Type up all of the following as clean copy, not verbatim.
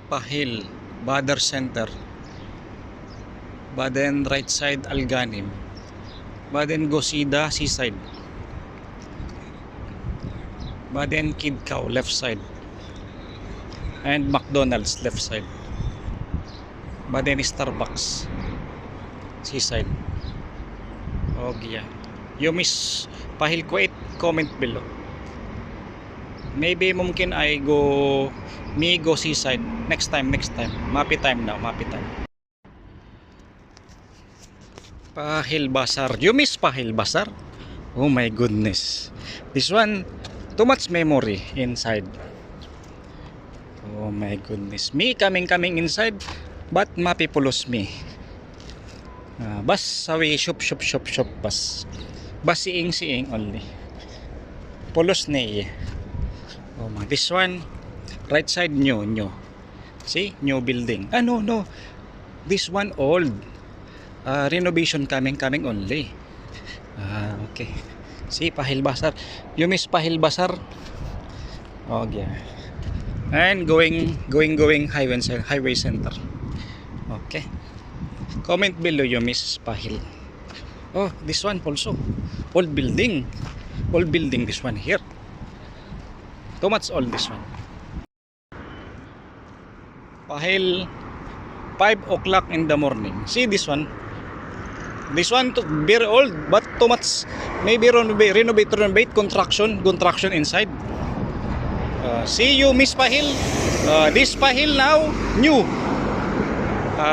Pahil, Badr Center, Baden right side Alganim, Baden Gosida seaside, Baden Kid Cow left side, and McDonald's left side, Baden Starbucks seaside. Okay, you miss Pahil Kuwait, comment below. Maybe mungkin I go seaside next time. Mapi time now, Mapi time. Pahil Bazar. You miss Pahil Bazar? Oh my goodness. This one too much memory inside. Oh my goodness. Me coming inside, but Mapi pulos me. Bas sawi shop bas. Bas siing only. Pulos ne. Oh my, this one right side new. See, new building. No. This one old. Renovation coming only. Okay. See, Pahil Bazar. You miss Pahil Bazar? Oh yeah. And going highway center. Okay. Comment below you miss Pahil. Oh, this one also. Old building. This one here. Too much old this one. Pahil 5 o'clock in the morning. See this one. This one very old but too much. Maybe renovate construction inside. See you miss Pahil. This Pahil now new.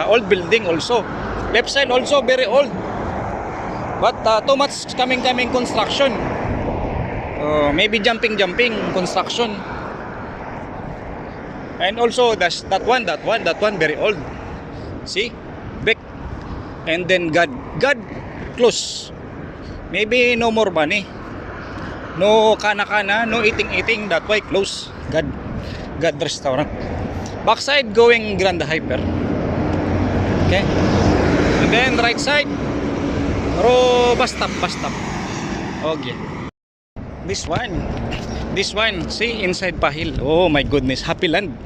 Old building also. Left side also very old. But too much coming construction. Maybe jumping construction. And also that one very old. See, back. And then God close. Maybe no more money, no kana, no eating. That why close. God restaurant. Backside going Grand Hyper. Okay. And then right side bus stop. Okay. This one, see inside Pahil. Oh my goodness, Happy Land.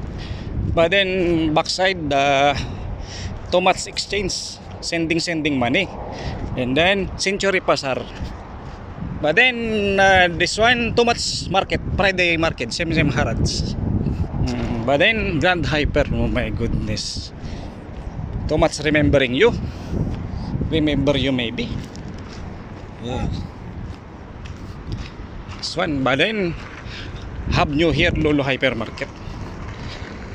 But then backside too much exchange, sending money. And then Century Pasar. But then this one too much market, Friday market, same Harads. But then Grand Hyper. Oh my goodness, too much remember you maybe. Yeah. This one, but then have new here Lolo Hypermarket.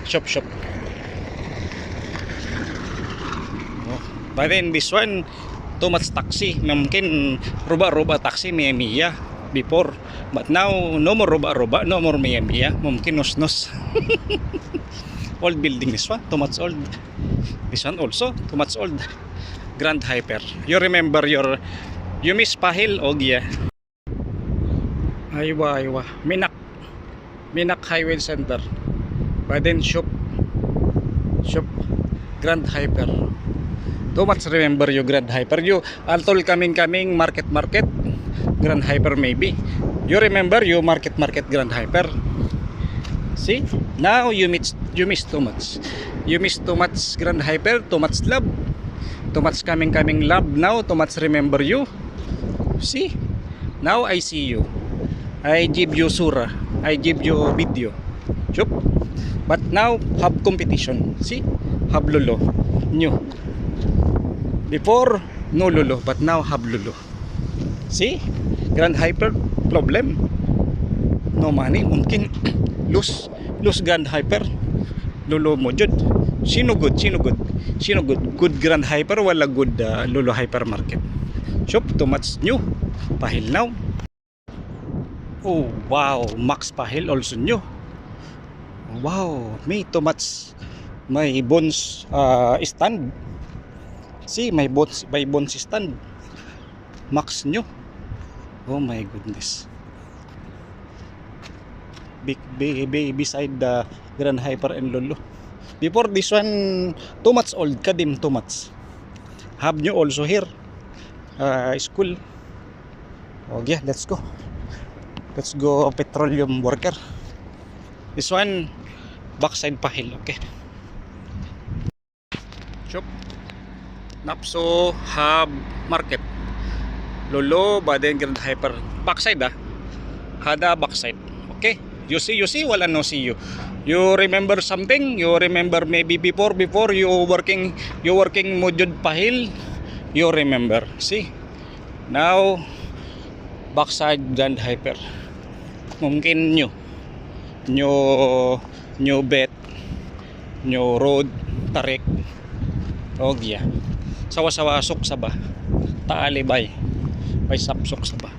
Shop. Oh. But then this one too much taxi. Mungkin roba taxi Mia before. But now no more roba, no more Mia. Mungkin nos. Old building this one, too much old. This one also too much old. Grand Hyper. You remember you miss Pahil? Oh yeah. Aywa. Minak Highway Center. Baden shop Grand Hyper. Too much remember you Grand Hyper. You altol coming market Grand Hyper maybe. You remember you market Grand Hyper. See? Now you miss too much. You miss too much Grand Hyper, too much love. Too much coming love now, too much remember you. See? Now I see you. I give you surah, I give you video. Chup. But now have competition. See? Have lolo. New. Before no lolo, but now have lolo. See? Grand Hyper problem. No money, mungkin lose Grand Hyper. Lolo mo jud. Sino good? Good Grand Hyper wala good Lolo Hypermarket. Shop too much new. Pahil now. Oh wow, Max Pahil also new. Wow, may too much. My bones stand. See, my bones stand. Max new. Oh my goodness. Big beside the Grand Hyper and Lolo. Before this one too much old, kadim too much. Have new also here. School. Okay, let's go petroleum worker. This one backside Pahil. Okay. shop. Napso Hub Market. Lolo, Baden, Grand Hyper. Backside Hada backside. Okay. You see, wala no see you. You remember something? You remember maybe before you working Mujud Pahil. You remember. See? Now backside Grand Hyper. Mungkin new bet, new road, tarik. Ogya. Sawa-sawa sok sa ba. Taalibay. May sapsok sa ba.